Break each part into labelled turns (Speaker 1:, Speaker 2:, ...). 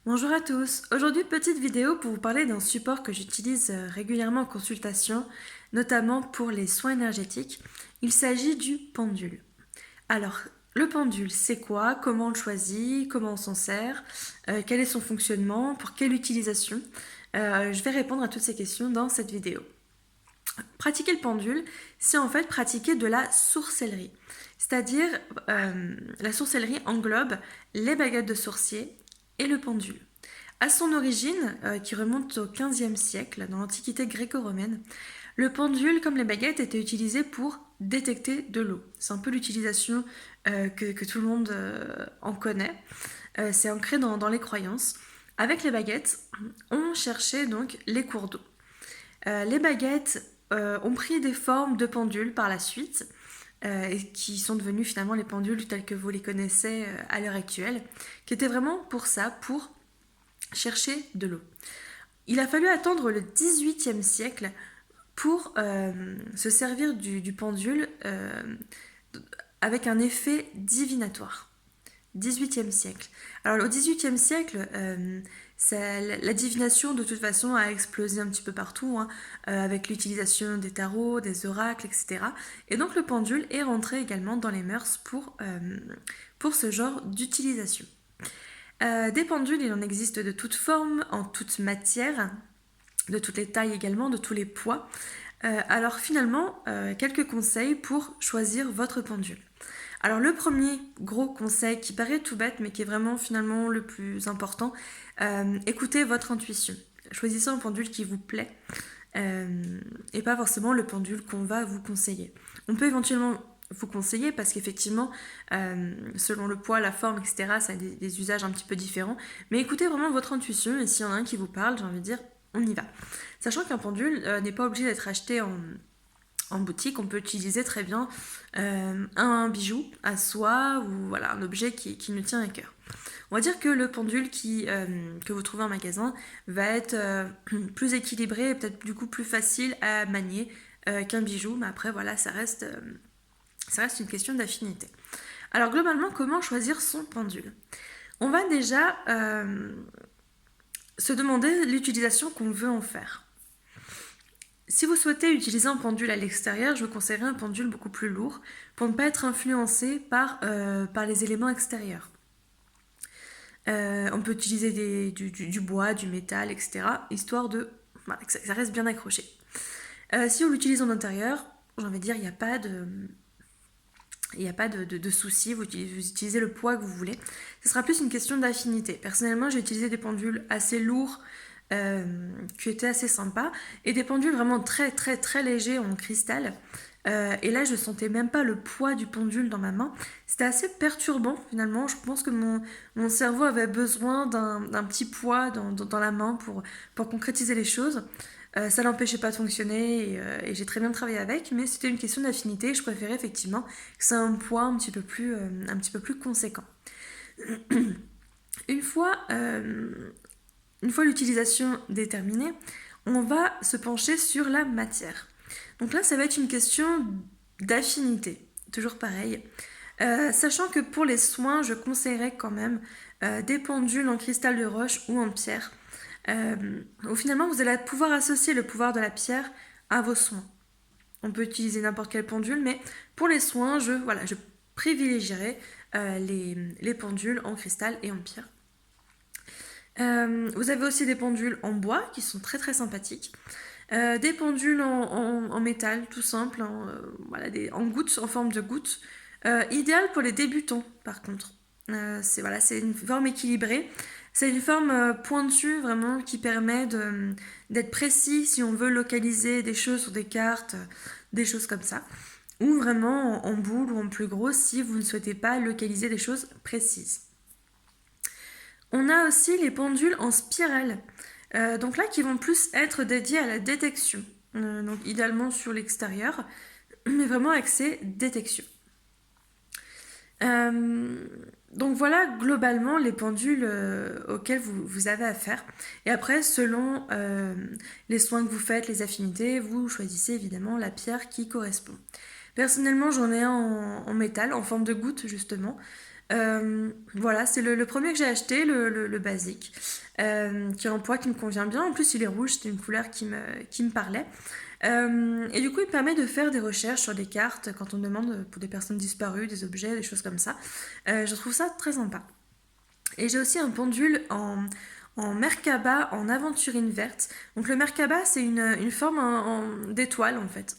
Speaker 1: Bonjour à tous, aujourd'hui petite vidéo pour vous parler d'un support que j'utilise régulièrement en consultation, notamment pour les soins énergétiques. Il s'agit du pendule. Alors, le pendule, c'est quoi? Comment on le choisit? Comment on s'en sert? Quel est son fonctionnement? Pour quelle utilisation? Je vais répondre à toutes ces questions dans cette vidéo. Pratiquer le pendule, c'est en fait pratiquer de la sorcellerie. C'est-à-dire, la sorcellerie englobe les baguettes de sorcier et le pendule. À son origine, qui remonte au XVe siècle, dans l'Antiquité gréco-romaine, le pendule, comme les baguettes, était utilisé pour détecter de l'eau. C'est un peu l'utilisation que tout le monde en connaît. C'est ancré dans les croyances. Avec les baguettes, on cherchait donc les cours d'eau. Les baguettes ont pris des formes de pendules par la suite, et qui sont devenues finalement les pendules telles que vous les connaissez à l'heure actuelle, qui étaient vraiment pour ça, pour chercher de l'eau. Il a fallu attendre le XVIIIe siècle pour se servir du pendule avec un effet divinatoire. XVIIIe siècle. Alors au XVIIIe siècle, la divination de toute façon a explosé un petit peu partout, hein, avec l'utilisation des tarots, des oracles, etc. Et donc le pendule est rentré également dans les mœurs pour ce genre d'utilisation. Des pendules, il en existe de toutes formes, en toute matière, de toutes les tailles également, de tous les poids. Alors finalement, quelques conseils pour choisir votre pendule. Alors le premier gros conseil qui paraît tout bête mais qui est vraiment finalement le plus important, écoutez votre intuition. Choisissez un pendule qui vous plaît et pas forcément le pendule qu'on va vous conseiller. On peut éventuellement vous conseiller parce qu'effectivement, selon le poids, la forme, etc., ça a des usages un petit peu différents. Mais écoutez vraiment votre intuition et s'il y en a un qui vous parle, j'ai envie de dire, on y va. Sachant qu'un pendule n'est pas obligé d'être acheté en boutique, on peut utiliser très bien un bijou à soi ou voilà, un objet qui nous tient à cœur. On va dire que le pendule que vous trouvez en magasin va être plus équilibré et peut-être du coup plus facile à manier qu'un bijou, mais après voilà, ça reste une question d'affinité. Alors globalement, comment choisir son pendule? On va déjà se demander l'utilisation qu'on veut en faire. Si vous souhaitez utiliser un pendule à l'extérieur, je vous conseillerais un pendule beaucoup plus lourd pour ne pas être influencé par les éléments extérieurs. On peut utiliser du bois, du métal, etc. Histoire voilà, que ça reste bien accroché. Si on l'utilise en intérieur, j'ai envie de dire, il n'y a pas de souci, vous utilisez le poids que vous voulez. Ce sera plus une question d'affinité. Personnellement, j'ai utilisé des pendules assez lourds qui étaient assez sympas et des pendules vraiment très très très légers en cristal. Et là, je sentais même pas le poids du pendule dans ma main. C'était assez perturbant finalement. Je pense que mon cerveau avait besoin d'un petit poids dans la main pour concrétiser les choses. Ça l'empêchait pas de fonctionner et j'ai très bien travaillé avec, mais c'était une question d'affinité. Je préférais effectivement que ça ait un poids un petit peu plus conséquent. Une fois, l'utilisation déterminée, on va se pencher sur la matière. Donc là, ça va être une question d'affinité, toujours pareil. Sachant que pour les soins, je conseillerais quand même des pendules en cristal de roche ou en pierre. Où finalement, vous allez pouvoir associer le pouvoir de la pierre à vos soins. On peut utiliser n'importe quelle pendule, mais pour les soins, je privilégierais les pendules en cristal et en pierre. Vous avez aussi des pendules en bois qui sont très très sympathiques. Des pendules en métal tout simple, hein, voilà, en gouttes, en forme de gouttes. Idéal pour les débutants par contre. C'est une forme équilibrée. C'est une forme pointue vraiment qui permet d'être précis si on veut localiser des choses sur des cartes, des choses comme ça. Ou vraiment en boule ou en plus gros si vous ne souhaitez pas localiser des choses précises. On a aussi les pendules en spirale, donc là qui vont plus être dédiées à la détection, donc idéalement sur l'extérieur, mais vraiment axées détection. Donc voilà globalement les pendules auxquelles vous avez affaire. Et après, selon les soins que vous faites, les affinités, vous choisissez évidemment la pierre qui correspond. Personnellement, j'en ai un en métal, en forme de goutte justement. Voilà, c'est le premier que j'ai acheté, le basique, qui est en poids, qui me convient bien. En plus, il est rouge, c'était une couleur qui me parlait. Et du coup, il permet de faire des recherches sur des cartes quand on demande pour des personnes disparues, des objets, des choses comme ça. Je trouve ça très sympa. Et j'ai aussi un pendule en Merkaba en aventurine verte. Donc le Merkaba, c'est une forme d'étoile en fait.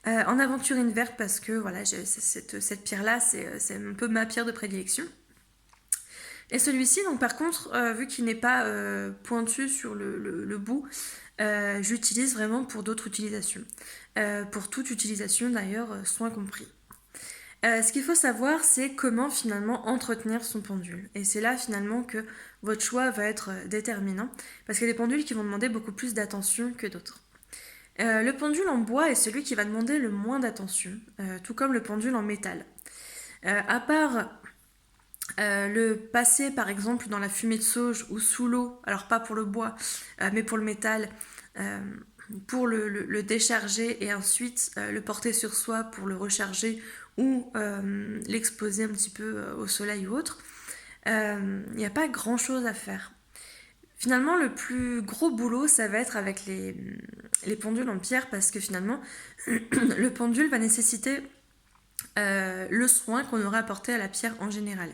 Speaker 1: En aventurine verte parce que voilà, cette pierre-là, c'est un peu ma pierre de prédilection. Et celui-ci, donc par contre, vu qu'il n'est pas pointu sur le bout, j'utilise vraiment pour d'autres utilisations. Pour toute utilisation d'ailleurs, soin compris. Ce qu'il faut savoir, c'est comment finalement entretenir son pendule. Et c'est là finalement que votre choix va être déterminant, parce qu'il y a des pendules qui vont demander beaucoup plus d'attention que d'autres. Le pendule en bois est celui qui va demander le moins d'attention, tout comme le pendule en métal. À part le passer par exemple dans la fumée de sauge ou sous l'eau, alors pas pour le bois, mais pour le métal, euh, pour le décharger et ensuite le porter sur soi pour le recharger ou l'exposer un petit peu au soleil ou autre, il n'y a pas grand chose à faire. Finalement, le plus gros boulot, ça va être avec les pendules en pierre parce que finalement, le pendule va nécessiter le soin qu'on aura apporté à la pierre en général.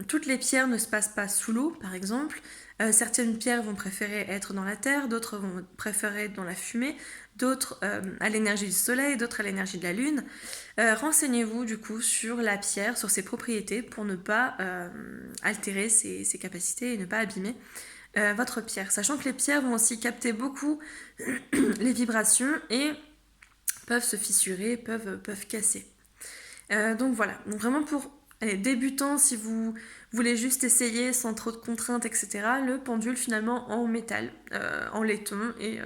Speaker 1: Toutes les pierres ne se passent pas sous l'eau, par exemple. Certaines pierres vont préférer être dans la terre, d'autres vont préférer être dans la fumée, d'autres à l'énergie du soleil, d'autres à l'énergie de la lune. Renseignez-vous du coup sur la pierre, sur ses propriétés pour ne pas altérer ses capacités et ne pas abîmer votre pierre. Sachant que les pierres vont aussi capter beaucoup les vibrations et peuvent se fissurer, peuvent casser. Donc voilà, donc vraiment pour débutants, si vous voulez juste essayer sans trop de contraintes, etc., le pendule finalement en métal, en laiton et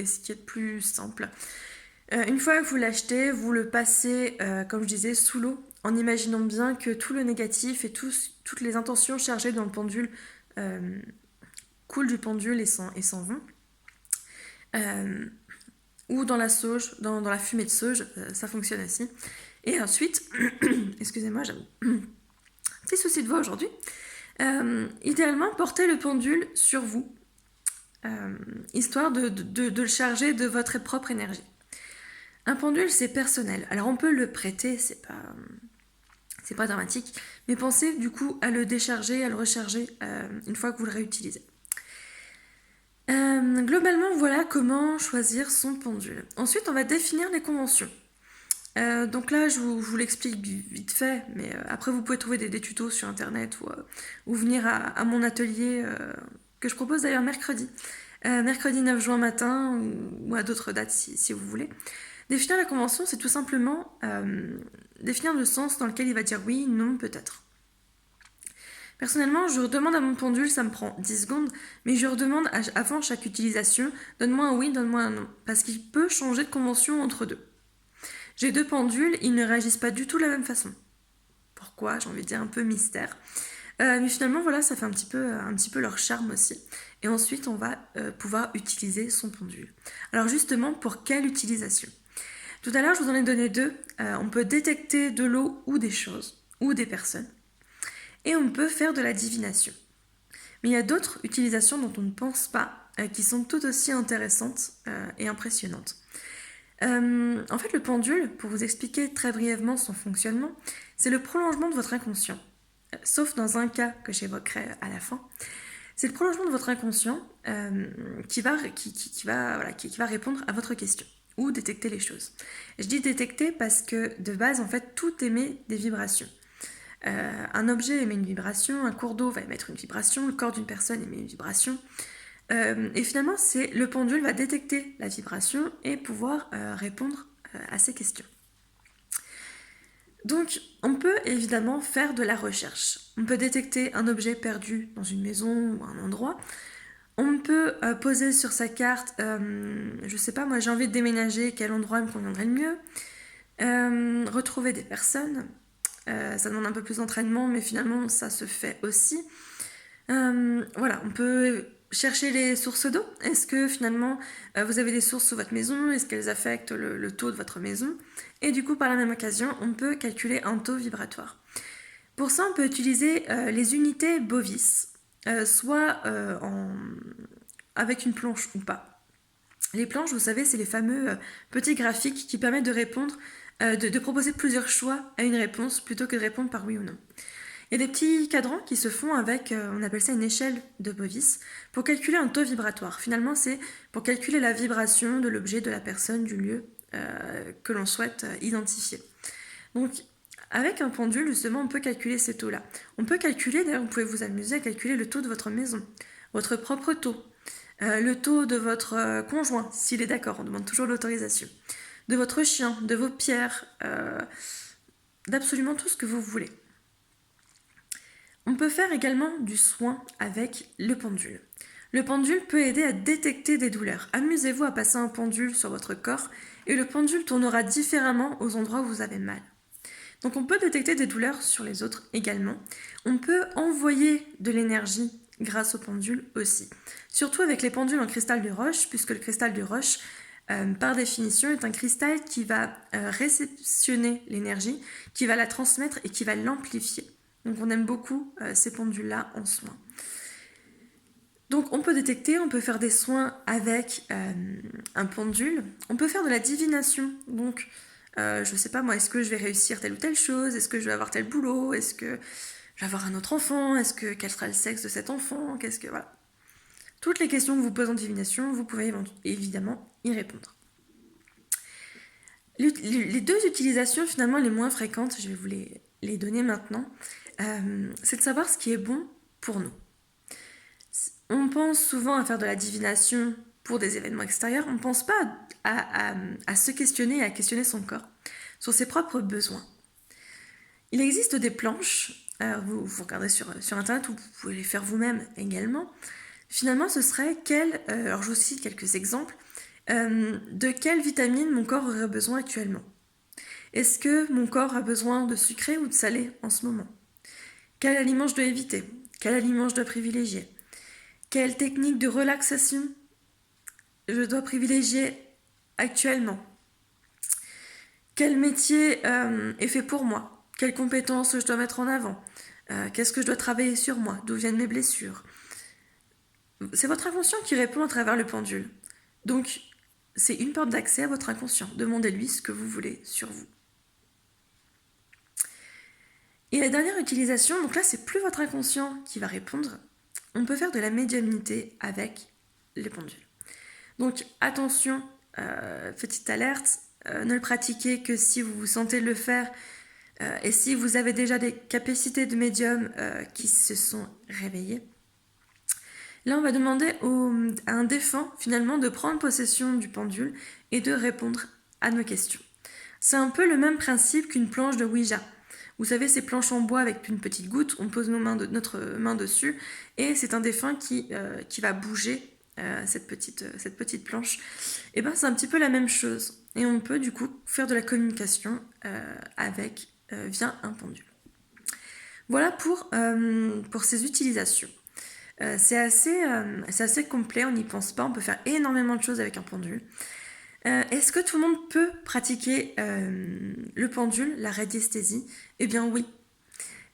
Speaker 1: ce qui est de plus simple. Une fois que vous l'achetez, vous le passez, comme je disais, sous l'eau, en imaginant bien que tout le négatif et toutes les intentions chargées dans le pendule coulent du pendule et s'en vont. Ou dans la sauge, dans la fumée de sauge, ça fonctionne aussi. Et ensuite, excusez-moi, j'ai un petit souci de voix aujourd'hui. Idéalement, portez le pendule sur vous, histoire de le charger de votre propre énergie. Un pendule, c'est personnel. Alors on peut le prêter, c'est pas dramatique, mais pensez du coup à le décharger, à le recharger une fois que vous le réutilisez. Globalement, voilà comment choisir son pendule. Ensuite, on va définir les conventions. Donc là, je vous l'explique vite fait, mais après, vous pouvez trouver des tutos sur Internet ou venir à mon atelier que je propose d'ailleurs mercredi. Mercredi 9 juin matin ou à d'autres dates si vous voulez. Définir la convention, c'est tout simplement définir le sens dans lequel il va dire oui, non, peut-être. Personnellement, je redemande à mon pendule, ça me prend 10 secondes, mais je redemande avant chaque utilisation, donne-moi un oui, donne-moi un non, parce qu'il peut changer de convention entre deux. J'ai deux pendules, ils ne réagissent pas du tout de la même façon. Pourquoi? J'ai envie de dire un peu mystère. Mais finalement, voilà, ça fait un petit peu leur charme aussi. Et ensuite, on va pouvoir utiliser son pendule. Alors justement, pour quelle utilisation? Tout à l'heure, je vous en ai donné deux. On peut détecter de l'eau ou des choses, ou des personnes. Et on peut faire de la divination. Mais il y a d'autres utilisations dont on ne pense pas, qui sont tout aussi intéressantes et impressionnantes. En fait, le pendule, pour vous expliquer très brièvement son fonctionnement, c'est le prolongement de votre inconscient. Sauf dans un cas que j'évoquerai à la fin. C'est le prolongement de votre inconscient qui va répondre à votre question ou détecter les choses. Je dis détecter parce que de base, en fait, tout émet des vibrations. Un objet émet une vibration, un cours d'eau va émettre une vibration, le corps d'une personne émet une vibration. Et finalement, le pendule va détecter la vibration et pouvoir répondre à ces questions. Donc, on peut évidemment faire de la recherche. On peut détecter un objet perdu dans une maison ou un endroit. On peut poser sur sa carte, je sais pas, moi j'ai envie de déménager, quel endroit me conviendrait le mieux. Retrouver des personnes. Ça demande un peu plus d'entraînement, mais finalement ça se fait aussi. Voilà, on peut chercher les sources d'eau. Est-ce que finalement vous avez des sources sous votre maison? Est-ce qu'elles affectent le taux de votre maison? Et du coup, par la même occasion, on peut calculer un taux vibratoire. Pour ça, on peut utiliser les unités Bovis, soit avec une planche ou pas. Les planches, vous savez, c'est les fameux petits graphiques qui permettent de répondre, de proposer plusieurs choix à une réponse plutôt que de répondre par oui ou non. Il y a des petits cadrans qui se font avec, on appelle ça une échelle de Bovis, pour calculer un taux vibratoire. Finalement, c'est pour calculer la vibration de l'objet, de la personne, du lieu que l'on souhaite identifier. Donc, avec un pendule, justement, on peut calculer ces taux-là. On peut calculer, d'ailleurs, vous pouvez vous amuser à calculer le taux de votre maison, votre propre taux, le taux de votre conjoint, s'il est d'accord, on demande toujours l'autorisation, de votre chien, de vos pierres, d'absolument tout ce que vous voulez. On peut faire également du soin avec le pendule. Le pendule peut aider à détecter des douleurs. Amusez-vous à passer un pendule sur votre corps et le pendule tournera différemment aux endroits où vous avez mal. Donc on peut détecter des douleurs sur les autres également. On peut envoyer de l'énergie grâce au pendule aussi. Surtout avec les pendules en cristal de roche, puisque le cristal de roche, par définition, est un cristal qui va réceptionner l'énergie, qui va la transmettre et qui va l'amplifier. Donc on aime beaucoup ces pendules-là en soins. Donc on peut détecter, on peut faire des soins avec un pendule. On peut faire de la divination. Donc je ne sais pas moi, est-ce que je vais réussir telle ou telle chose? Est-ce que je vais avoir tel boulot? Est-ce que je vais avoir un autre enfant? Quel sera le sexe de cet enfant? Voilà. Toutes les questions que vous posez en divination, vous pouvez évidemment y répondre. Les deux utilisations finalement les moins fréquentes, je vais vous les donner maintenant, c'est de savoir ce qui est bon pour nous. On pense souvent à faire de la divination pour des événements extérieurs, on ne pense pas à se questionner et à questionner son corps sur ses propres besoins. Il existe des planches, vous regardez sur internet ou vous pouvez les faire vous-même également. Finalement, ce serait alors je vous cite quelques exemples, de quelle vitamine mon corps aurait besoin actuellement. Est-ce que mon corps a besoin de sucré ou de salé en ce moment? Quel aliment je dois éviter? Quel aliment je dois privilégier? Quelle technique de relaxation je dois privilégier actuellement? Quel métier est fait pour moi? Quelles compétences je dois mettre en avant? Qu'est-ce que je dois travailler sur moi? D'où viennent mes blessures? C'est votre inconscient qui répond à travers le pendule. Donc, c'est une porte d'accès à votre inconscient. Demandez-lui ce que vous voulez sur vous. Et la dernière utilisation, donc là, c'est plus votre inconscient qui va répondre. On peut faire de la médiumnité avec les pendules. Donc, attention, petite alerte, ne le pratiquez que si vous vous sentez le faire et si vous avez déjà des capacités de médium qui se sont réveillées. Là, on va demander à un défunt, finalement, de prendre possession du pendule et de répondre à nos questions. C'est un peu le même principe qu'une planche de Ouija. Vous savez, ces planches en bois avec une petite goutte, on pose notre main dessus et c'est un défunt qui va bouger cette petite planche. Et ben, c'est un petit peu la même chose. Et on peut du coup faire de la communication via un pendule. Voilà pour ces utilisations. C'est assez complet, on n'y pense pas, on peut faire énormément de choses avec un pendule. Est-ce que tout le monde peut pratiquer le pendule, la radiesthésie? Eh bien oui,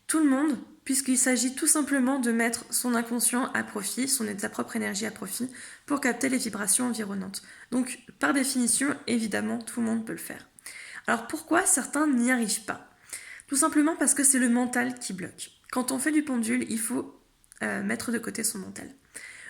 Speaker 1: tout le monde, puisqu'il s'agit tout simplement de mettre son inconscient à profit, sa propre énergie à profit, pour capter les vibrations environnantes. Donc par définition, évidemment, tout le monde peut le faire. Alors pourquoi certains n'y arrivent pas? Tout simplement parce que c'est le mental qui bloque. Quand on fait du pendule, il faut mettre de côté son mental.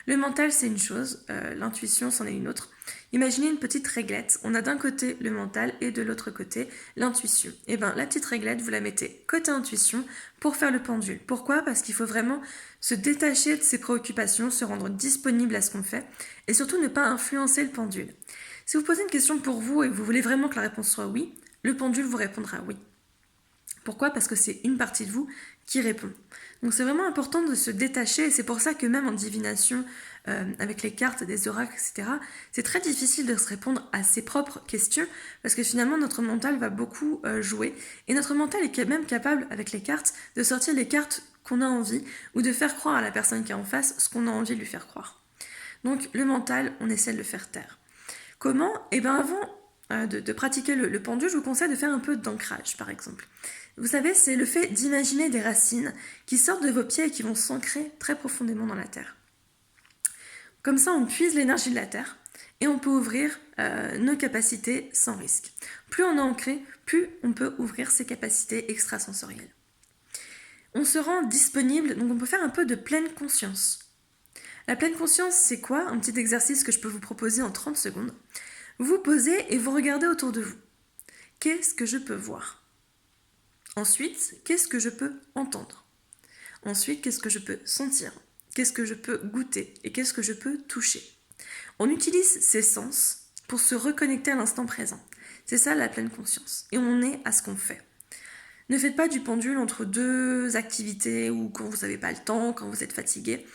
Speaker 1: Le mental, c'est une chose, l'intuition, c'en est une autre. Imaginez une petite réglette. On a d'un côté le mental et de l'autre côté l'intuition. Et bien, la petite réglette, vous la mettez côté intuition pour faire le pendule. Pourquoi? Parce qu'il faut vraiment se détacher de ses préoccupations, se rendre disponible à ce qu'on fait et surtout ne pas influencer le pendule. Si vous posez une question pour vous et que vous voulez vraiment que la réponse soit oui, le pendule vous répondra oui. Pourquoi? Parce que c'est une partie de vous qui répond. Donc c'est vraiment important de se détacher et c'est pour ça que même en divination, avec les cartes, des oracles, etc., c'est très difficile de se répondre à ses propres questions parce que finalement notre mental va beaucoup jouer et notre mental est même capable avec les cartes de sortir les cartes qu'on a envie ou de faire croire à la personne qui est en face ce qu'on a envie de lui faire croire. Donc le mental, on essaie de le faire taire. Comment? Eh bien avant de pratiquer le pendule, je vous conseille de faire un peu d'ancrage, par exemple. Vous savez, c'est le fait d'imaginer des racines qui sortent de vos pieds et qui vont s'ancrer très profondément dans la terre. Comme ça, on puise l'énergie de la terre et on peut ouvrir nos capacités sans risque. Plus on est ancré, plus on peut ouvrir ses capacités extrasensorielles. On se rend disponible, donc on peut faire un peu de pleine conscience. La pleine conscience, c'est quoi? Un petit exercice que je peux vous proposer en 30 secondes. Vous posez et vous regardez autour de vous. Qu'est-ce que je peux voir? Ensuite, qu'est-ce que je peux entendre? Ensuite, qu'est-ce que je peux sentir? Qu'est-ce que je peux goûter? Et qu'est-ce que je peux toucher? On utilise ces sens pour se reconnecter à l'instant présent. C'est ça la pleine conscience. Et on est à ce qu'on fait. Ne faites pas du pendule entre deux activités ou quand vous n'avez pas le temps, quand vous êtes fatigué.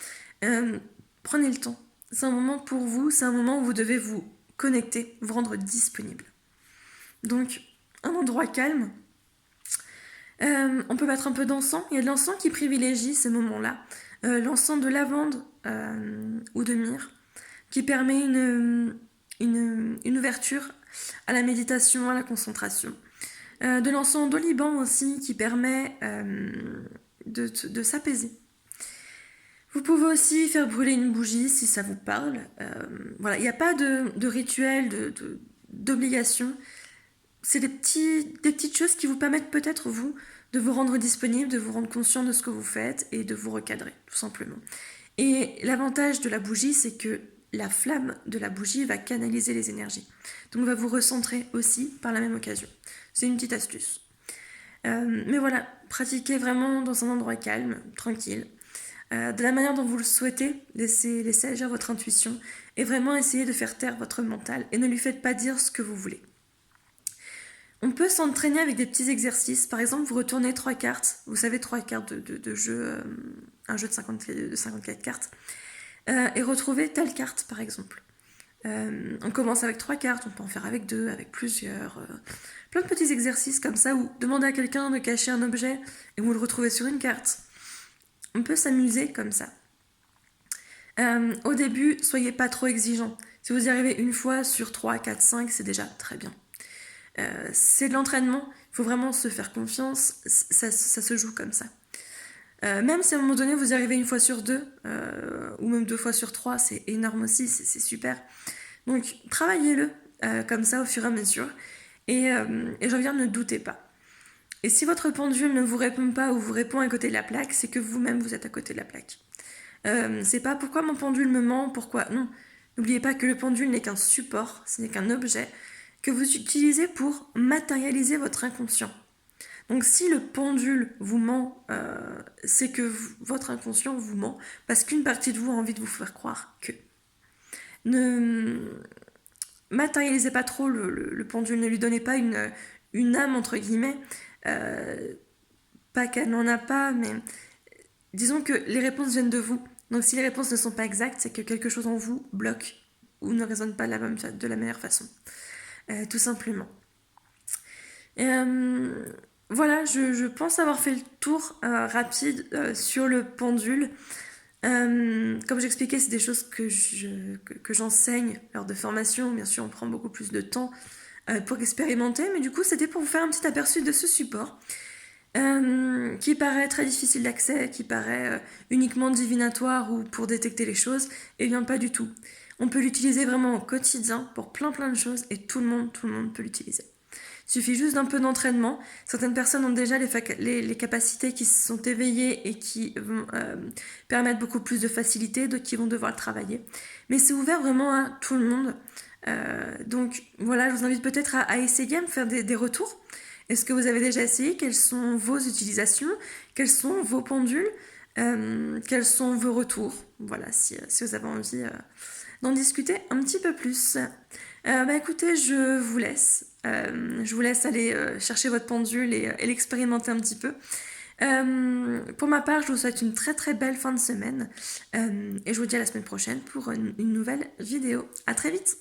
Speaker 1: Prenez le temps. C'est un moment pour vous, c'est un moment où vous devez vous connecter, vous rendre disponible. Donc, un endroit calme. On peut mettre un peu d'encens. Il y a de l'encens qui privilégie ces moments-là. L'encens de lavande ou de myrrhe qui permet une ouverture à la méditation, à la concentration. De l'encens d'oliban aussi qui permet de s'apaiser. Vous pouvez aussi faire brûler une bougie si ça vous parle. Voilà, il n'y a pas de rituel, d'obligation. C'est des petites choses qui vous permettent peut-être, vous, de vous rendre disponible, de vous rendre conscient de ce que vous faites et de vous recadrer, tout simplement. Et l'avantage de la bougie, c'est que la flamme de la bougie va canaliser les énergies. Donc va vous recentrer aussi par la même occasion. C'est une petite astuce. Mais voilà, pratiquez vraiment dans un endroit calme, tranquille. De la manière dont vous le souhaitez, laissez agir votre intuition et vraiment essayez de faire taire votre mental et ne lui faites pas dire ce que vous voulez. On peut s'entraîner avec des petits exercices. Par exemple, vous retournez 3 cartes. Vous savez, 3 cartes de jeu, un jeu de 54 cartes. Et retrouvez telle carte, par exemple. On commence avec 3 cartes, on peut en faire avec 2, avec plusieurs. Plein de petits exercices comme ça, où demandez à quelqu'un de cacher un objet et vous le retrouvez sur une carte. On peut s'amuser comme ça. Au début, soyez pas trop exigeant. Si vous y arrivez une fois sur 3, 4, 5, c'est déjà très bien. C'est de l'entraînement, il faut vraiment se faire confiance, ça se joue comme ça. Même si à un moment donné vous y arrivez une fois sur 2, ou même 2 fois sur 3, c'est énorme aussi, c'est super. Donc travaillez-le comme ça au fur et à mesure, et j'en viens, ne doutez pas. Et si votre pendule ne vous répond pas ou vous répond à côté de la plaque, c'est que vous-même vous êtes à côté de la plaque. C'est pas pourquoi mon pendule me ment, pourquoi... Non, n'oubliez pas que le pendule n'est qu'un support, ce n'est qu'un objet que vous utilisez pour matérialiser votre inconscient. Donc si le pendule vous ment, c'est que votre inconscient vous ment, parce qu'une partie de vous a envie de vous faire croire que. Ne matérialisez pas trop le pendule, ne lui donnez pas une âme, entre guillemets. Pas qu'elle n'en a pas, mais disons que les réponses viennent de vous. Donc si les réponses ne sont pas exactes, c'est que quelque chose en vous bloque ou ne résonne pas de la meilleure façon. Tout simplement. Voilà, je pense avoir fait le tour rapide sur le pendule. Comme j'expliquais, c'est des choses que j'enseigne lors de formation. Bien sûr, on prend beaucoup plus de temps pour expérimenter, mais du coup, c'était pour vous faire un petit aperçu de ce support qui paraît très difficile d'accès, qui paraît uniquement divinatoire ou pour détecter les choses. Eh bien, pas du tout. On peut l'utiliser vraiment au quotidien pour plein de choses et tout le monde peut l'utiliser. Il suffit juste d'un peu d'entraînement. Certaines personnes ont déjà les capacités qui se sont éveillées et qui vont permettre beaucoup plus de facilité, d'autres qui vont devoir le travailler. Mais c'est ouvert vraiment à tout le monde. Donc voilà, je vous invite peut-être à essayer, à me faire des retours. Est-ce que vous avez déjà essayé? Quelles sont vos utilisations? Quels sont vos pendules? Quels sont vos retours? Voilà, si vous avez envie d'en discuter un petit peu plus. Écoutez, je vous laisse. Je vous laisse aller chercher votre pendule et l'expérimenter un petit peu. Pour ma part, je vous souhaite une très très belle fin de semaine et je vous dis à la semaine prochaine pour une nouvelle vidéo. À très vite!